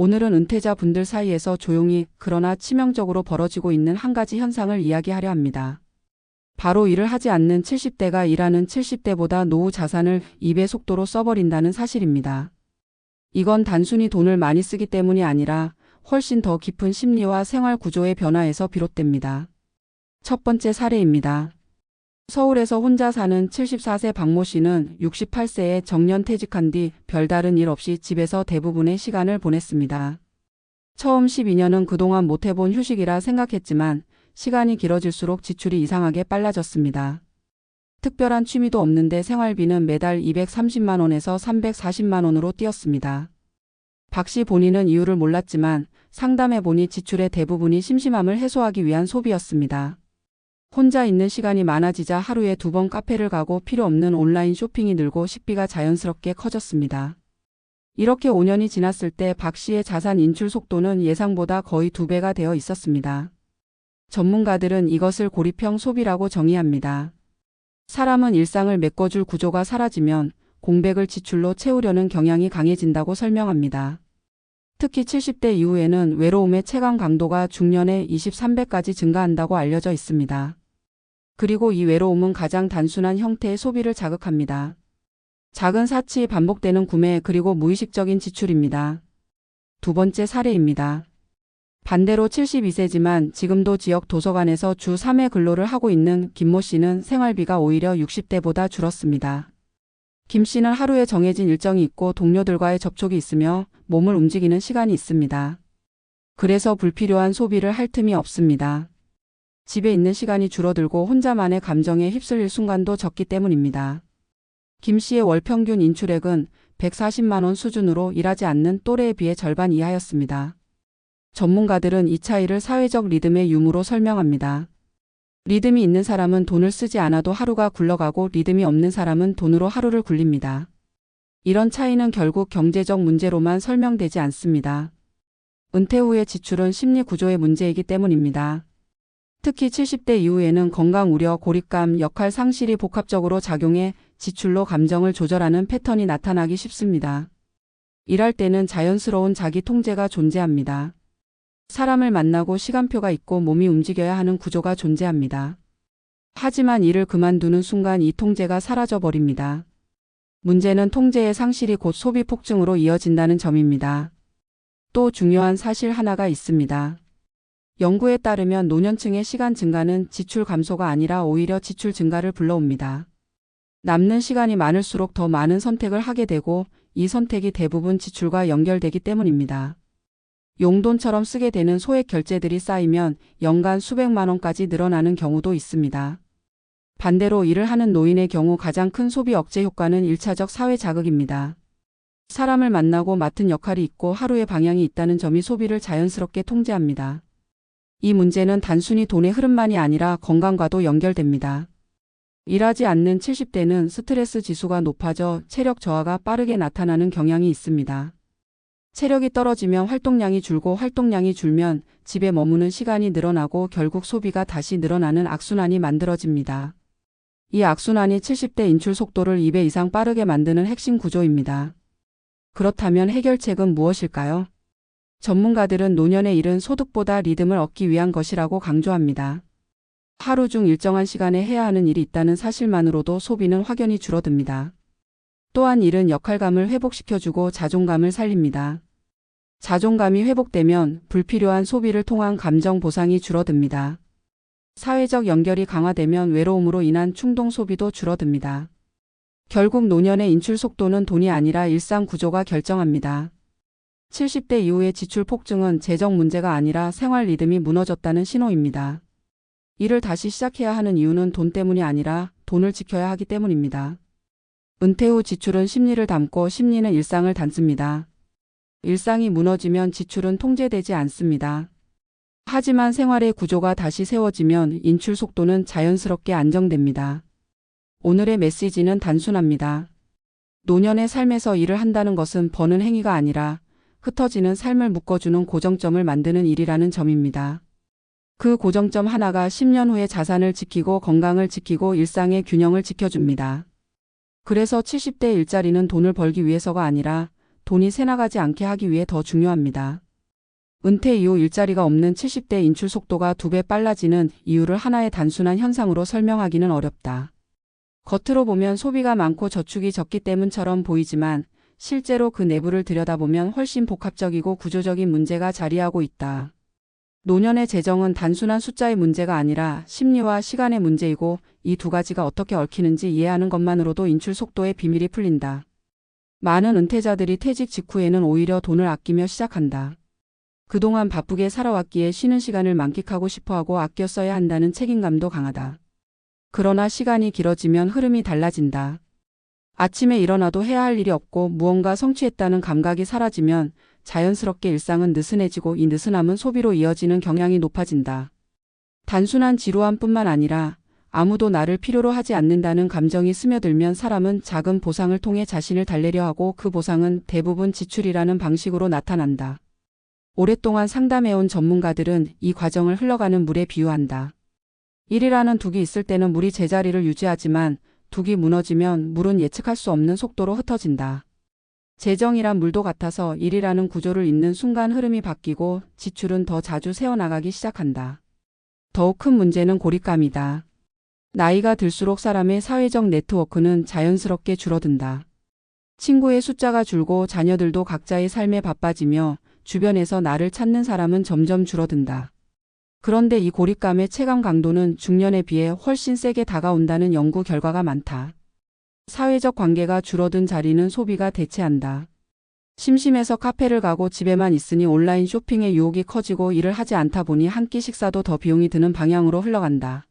오늘은 은퇴자 분들 사이에서 조용히 그러나 치명적으로 벌어지고 있는 한 가지 현상을 이야기하려 합니다. 바로 일을 하지 않는 70대가 일하는 70대보다 노후 자산을 2배 속도로 써버린다는 사실입니다. 이건 단순히 돈을 많이 쓰기 때문이 아니라 훨씬 더 깊은 심리와 생활 구조의 변화에서 비롯됩니다. 첫 번째 사례입니다. 서울에서 혼자 사는 74세 박모 씨는 68세에 정년퇴직한 뒤 별다른 일 없이 집에서 대부분의 시간을 보냈습니다. 처음 12년은 그동안 못해본 휴식이라 생각했지만 시간이 길어질수록 지출이 이상하게 빨라졌습니다. 특별한 취미도 없는데 생활비는 매달 230만 원에서 340만 원으로 뛰었습니다. 박 씨 본인은 이유를 몰랐지만 상담해보니 지출의 대부분이 심심함을 해소하기 위한 소비였습니다. 혼자 있는 시간이 많아지자 하루에 2번 카페를 가고 필요 없는 온라인 쇼핑이 늘고 식비가 자연스럽게 커졌습니다. 이렇게 5년이 지났을 때 박 씨의 자산 인출 속도는 예상보다 거의 2배가 되어 있었습니다. 전문가들은 이것을 고립형 소비라고 정의합니다. 사람은 일상을 메꿔줄 구조가 사라지면 공백을 지출로 채우려는 경향이 강해진다고 설명합니다. 특히 70대 이후에는 외로움의 체감 강도가 중년에 23배까지 증가한다고 알려져 있습니다. 그리고 이 외로움은 가장 단순한 형태의 소비를 자극합니다. 작은 사치, 반복되는 구매, 그리고 무의식적인 지출입니다. 두 번째 사례입니다. 반대로 72세지만 지금도 지역 도서관에서 주 3회 근로를 하고 있는 김모 씨는 생활비가 오히려 60대보다 줄었습니다. 김 씨는 하루에 정해진 일정이 있고 동료들과의 접촉이 있으며 몸을 움직이는 시간이 있습니다. 그래서 불필요한 소비를 할 틈이 없습니다. 집에 있는 시간이 줄어들고 혼자만의 감정에 휩쓸릴 순간도 적기 때문입니다. 김 씨의 월 평균 인출액은 140만 원 수준으로 일하지 않는 또래에 비해 절반 이하였습니다. 전문가들은 이 차이를 사회적 리듬의 유무로 설명합니다. 리듬이 있는 사람은 돈을 쓰지 않아도 하루가 굴러가고 리듬이 없는 사람은 돈으로 하루를 굴립니다. 이런 차이는 결국 경제적 문제로만 설명되지 않습니다. 은퇴 후의 지출은 심리 구조의 문제이기 때문입니다. 특히 70대 이후에는 건강 우려, 고립감, 역할 상실이 복합적으로 작용해 지출로 감정을 조절하는 패턴이 나타나기 쉽습니다. 일할 때는 자연스러운 자기 통제가 존재합니다. 사람을 만나고 시간표가 있고 몸이 움직여야 하는 구조가 존재합니다. 하지만 일을 그만두는 순간 이 통제가 사라져버립니다. 문제는 통제의 상실이 곧 소비 폭증으로 이어진다는 점입니다. 또 중요한 사실 하나가 있습니다. 연구에 따르면 노년층의 시간 증가는 지출 감소가 아니라 오히려 지출 증가를 불러옵니다. 남는 시간이 많을수록 더 많은 선택을 하게 되고 이 선택이 대부분 지출과 연결되기 때문입니다. 용돈처럼 쓰게 되는 소액 결제들이 쌓이면 연간 수백만 원까지 늘어나는 경우도 있습니다. 반대로 일을 하는 노인의 경우 가장 큰 소비 억제 효과는 1차적 사회 자극입니다. 사람을 만나고 맡은 역할이 있고 하루의 방향이 있다는 점이 소비를 자연스럽게 통제합니다. 이 문제는 단순히 돈의 흐름만이 아니라 건강과도 연결됩니다. 일하지 않는 70대는 스트레스 지수가 높아져 체력 저하가 빠르게 나타나는 경향이 있습니다. 체력이 떨어지면 활동량이 줄고 활동량이 줄면 집에 머무는 시간이 늘어나고 결국 소비가 다시 늘어나는 악순환이 만들어집니다. 이 악순환이 70대 인출 속도를 2배 이상 빠르게 만드는 핵심 구조입니다. 그렇다면 해결책은 무엇일까요? 전문가들은 노년의 일은 소득보다 리듬을 얻기 위한 것이라고 강조합니다. 하루 중 일정한 시간에 해야 하는 일이 있다는 사실만으로도 소비는 확연히 줄어듭니다. 또한 일은 역할감을 회복시켜주고 자존감을 살립니다. 자존감이 회복되면 불필요한 소비를 통한 감정 보상이 줄어듭니다. 사회적 연결이 강화되면 외로움으로 인한 충동 소비도 줄어듭니다. 결국 노년의 인출 속도는 돈이 아니라 일상 구조가 결정합니다. 70대 이후의 지출 폭증은 재정 문제가 아니라 생활 리듬이 무너졌다는 신호입니다. 일을 다시 시작해야 하는 이유는 돈 때문이 아니라 돈을 지켜야 하기 때문입니다. 은퇴 후 지출은 심리를 담고 심리는 일상을 닮습니다. 일상이 무너지면 지출은 통제되지 않습니다. 하지만 생활의 구조가 다시 세워지면 인출 속도는 자연스럽게 안정됩니다. 오늘의 메시지는 단순합니다. 노년의 삶에서 일을 한다는 것은 버는 행위가 아니라 흩어지는 삶을 묶어주는 고정점을 만드는 일이라는 점입니다. 그 고정점 하나가 10년 후에 자산을 지키고 건강을 지키고 일상의 균형을 지켜줍니다. 그래서 70대 일자리는 돈을 벌기 위해서가 아니라 돈이 새나가지 않게 하기 위해 더 중요합니다. 은퇴 이후 일자리가 없는 70대 인출 속도가 2배 빨라지는 이유를 하나의 단순한 현상으로 설명하기는 어렵다. 겉으로 보면 소비가 많고 저축이 적기 때문처럼 보이지만 실제로 그 내부를 들여다보면 훨씬 복합적이고 구조적인 문제가 자리하고 있다. 노년의 재정은 단순한 숫자의 문제가 아니라 심리와 시간의 문제이고 이 두 가지가 어떻게 얽히는지 이해하는 것만으로도 인출 속도의 비밀이 풀린다. 많은 은퇴자들이 퇴직 직후에는 오히려 돈을 아끼며 시작한다. 그동안 바쁘게 살아왔기에 쉬는 시간을 만끽하고 싶어하고 아껴 써야 한다는 책임감도 강하다. 그러나 시간이 길어지면 흐름이 달라진다. 아침에 일어나도 해야 할 일이 없고 무언가 성취했다는 감각이 사라지면 자연스럽게 일상은 느슨해지고 이 느슨함은 소비로 이어지는 경향이 높아진다. 단순한 지루함뿐만 아니라 아무도 나를 필요로 하지 않는다는 감정이 스며들면 사람은 작은 보상을 통해 자신을 달래려 하고 그 보상은 대부분 지출이라는 방식으로 나타난다. 오랫동안 상담해온 전문가들은 이 과정을 흘러가는 물에 비유한다. 1이라는 둑이 있을 때는 물이 제자리를 유지하지만 둑이 무너지면 물은 예측할 수 없는 속도로 흩어진다. 재정이란 물도 같아서 1이라는 구조를 잇는 순간 흐름이 바뀌고 지출은 더 자주 새어나가기 시작한다. 더욱 큰 문제는 고립감이다. 나이가 들수록 사람의 사회적 네트워크는 자연스럽게 줄어든다. 친구의 숫자가 줄고 자녀들도 각자의 삶에 바빠지며 주변에서 나를 찾는 사람은 점점 줄어든다. 그런데 이 고립감의 체감 강도는 중년에 비해 훨씬 세게 다가온다는 연구 결과가 많다. 사회적 관계가 줄어든 자리는 소비가 대체한다. 심심해서 카페를 가고 집에만 있으니 온라인 쇼핑의 유혹이 커지고 일을 하지 않다 보니 한 끼 식사도 더 비용이 드는 방향으로 흘러간다.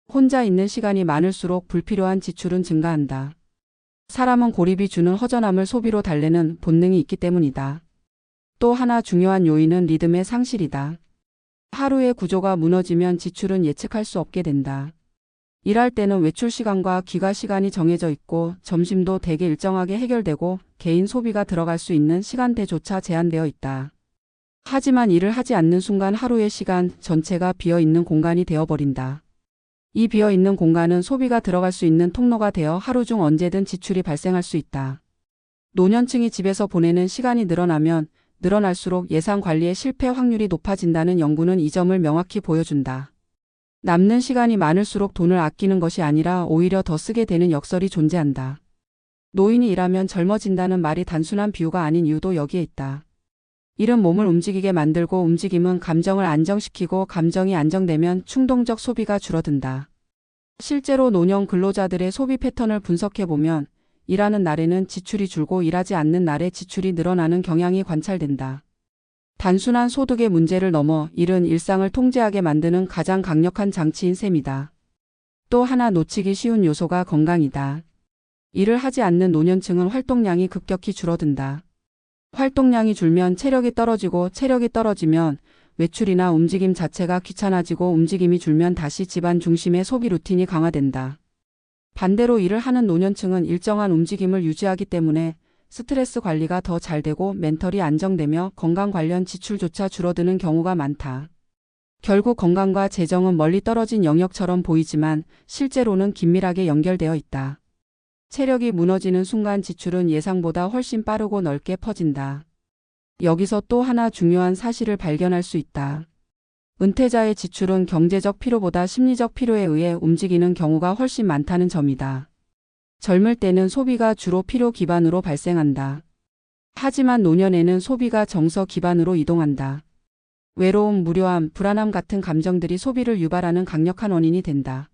혼자 있는 시간이 많을수록 불필요한 지출은 증가한다. 사람은 고립이 주는 허전함을 소비로 달래는 본능이 있기 때문이다. 또 하나 중요한 요인은 리듬의 상실이다. 하루의 구조가 무너지면 지출은 예측할 수 없게 된다. 일할 때는 외출 시간과 귀가 시간이 정해져 있고 점심도 대개 일정하게 해결되고 개인 소비가 들어갈 수 있는 시간대조차 제한되어 있다. 하지만 일을 하지 않는 순간 하루의 시간 전체가 비어있는 공간이 되어버린다. 이 비어있는 공간은 소비가 들어갈 수 있는 통로가 되어 하루 중 언제든 지출이 발생할 수 있다. 노년층이 집에서 보내는 시간이 늘어나면 늘어날수록 예산 관리의 실패 확률이 높아진다는 연구는 이 점을 명확히 보여준다. 남는 시간이 많을수록 돈을 아끼는 것이 아니라 오히려 더 쓰게 되는 역설이 존재한다. 노인이 일하면 젊어진다는 말이 단순한 비유가 아닌 이유도 여기에 있다. 일은 몸을 움직이게 만들고 움직임은 감정을 안정시키고 감정이 안정되면 충동적 소비가 줄어든다. 실제로 노년 근로자들의 소비 패턴을 분석해보면 일하는 날에는 지출이 줄고 일하지 않는 날에 지출이 늘어나는 경향이 관찰된다. 단순한 소득의 문제를 넘어 일은 일상을 통제하게 만드는 가장 강력한 장치인 셈이다. 또 하나 놓치기 쉬운 요소가 건강이다. 일을 하지 않는 노년층은 활동량이 급격히 줄어든다. 활동량이 줄면 체력이 떨어지고 체력이 떨어지면 외출이나 움직임 자체가 귀찮아지고 움직임이 줄면 다시 집안 중심의 소비 루틴이 강화된다. 반대로 일을 하는 노년층은 일정한 움직임을 유지하기 때문에 스트레스 관리가 더 잘 되고 멘털이 안정되며 건강 관련 지출조차 줄어드는 경우가 많다. 결국 건강과 재정은 멀리 떨어진 영역처럼 보이지만 실제로는 긴밀하게 연결되어 있다. 체력이 무너지는 순간 지출은 예상보다 훨씬 빠르고 넓게 퍼진다. 여기서 또 하나 중요한 사실을 발견할 수 있다. 은퇴자의 지출은 경제적 필요보다 심리적 필요에 의해 움직이는 경우가 훨씬 많다는 점이다. 젊을 때는 소비가 주로 필요 기반으로 발생한다. 하지만 노년에는 소비가 정서 기반으로 이동한다. 외로움, 무료함, 불안함 같은 감정들이 소비를 유발하는 강력한 원인이 된다.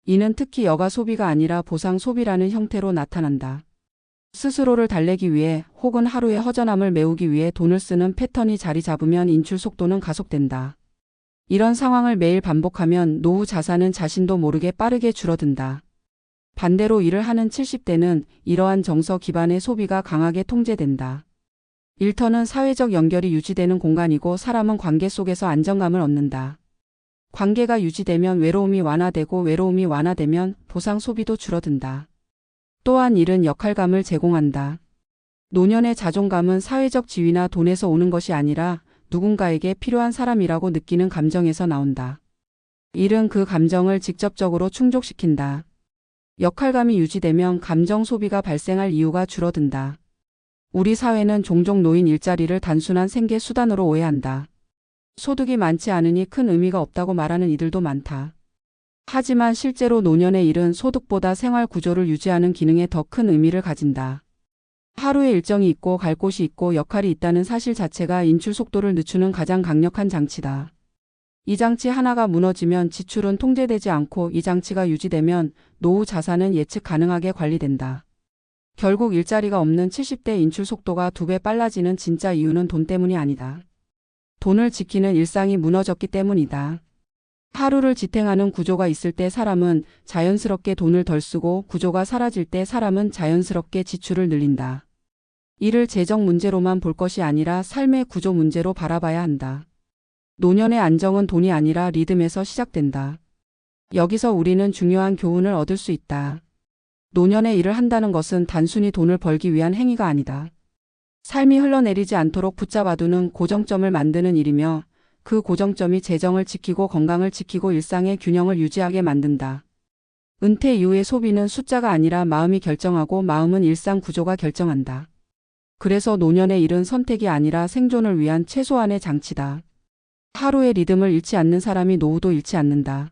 이는 특히 여가 소비가 아니라 보상 소비라는 형태로 나타난다. 스스로를 달래기 위해 혹은 하루의 허전함을 메우기 위해 돈을 쓰는 패턴이 자리 잡으면 인출 속도는 가속된다. 이런 상황을 매일 반복하면 노후 자산은 자신도 모르게 빠르게 줄어든다. 반대로 일을 하는 70대는 이러한 정서 기반의 소비가 강하게 통제된다. 일터는 사회적 연결이 유지되는 공간이고 사람은 관계 속에서 안정감을 얻는다. 관계가 유지되면 외로움이 완화되고 외로움이 완화되면 보상 소비도 줄어든다. 또한 일은 역할감을 제공한다. 노년의 자존감은 사회적 지위나 돈에서 오는 것이 아니라 누군가에게 필요한 사람이라고 느끼는 감정에서 나온다. 일은 그 감정을 직접적으로 충족시킨다. 역할감이 유지되면 감정 소비가 발생할 이유가 줄어든다. 우리 사회는 종종 노인 일자리를 단순한 생계 수단으로 오해한다. 소득이 많지 않으니 큰 의미가 없다고 말하는 이들도 많다. 하지만 실제로 노년의 일은 소득보다 생활 구조를 유지하는 기능에 더 큰 의미를 가진다. 하루에 일정이 있고 갈 곳이 있고 역할이 있다는 사실 자체가 인출 속도를 늦추는 가장 강력한 장치다. 이 장치 하나가 무너지면 지출은 통제되지 않고 이 장치가 유지되면 노후 자산은 예측 가능하게 관리된다. 결국 일자리가 없는 70대 인출 속도가 2배 빨라지는 진짜 이유는 돈 때문이 아니다. 돈을 지키는 일상이 무너졌기 때문이다. 하루를 지탱하는 구조가 있을 때 사람은 자연스럽게 돈을 덜 쓰고 구조가 사라질 때 사람은 자연스럽게 지출을 늘린다. 이를 재정 문제로만 볼 것이 아니라 삶의 구조 문제로 바라봐야 한다. 노년의 안정은 돈이 아니라 리듬에서 시작된다. 여기서 우리는 중요한 교훈을 얻을 수 있다. 노년에 일을 한다는 것은 단순히 돈을 벌기 위한 행위가 아니다. 삶이 흘러내리지 않도록 붙잡아두는 고정점을 만드는 일이며 그 고정점이 재정을 지키고 건강을 지키고 일상의 균형을 유지하게 만든다. 은퇴 이후의 소비는 숫자가 아니라 마음이 결정하고 마음은 일상 구조가 결정한다. 그래서 노년의 일은 선택이 아니라 생존을 위한 최소한의 장치다. 하루의 리듬을 잃지 않는 사람이 노후도 잃지 않는다.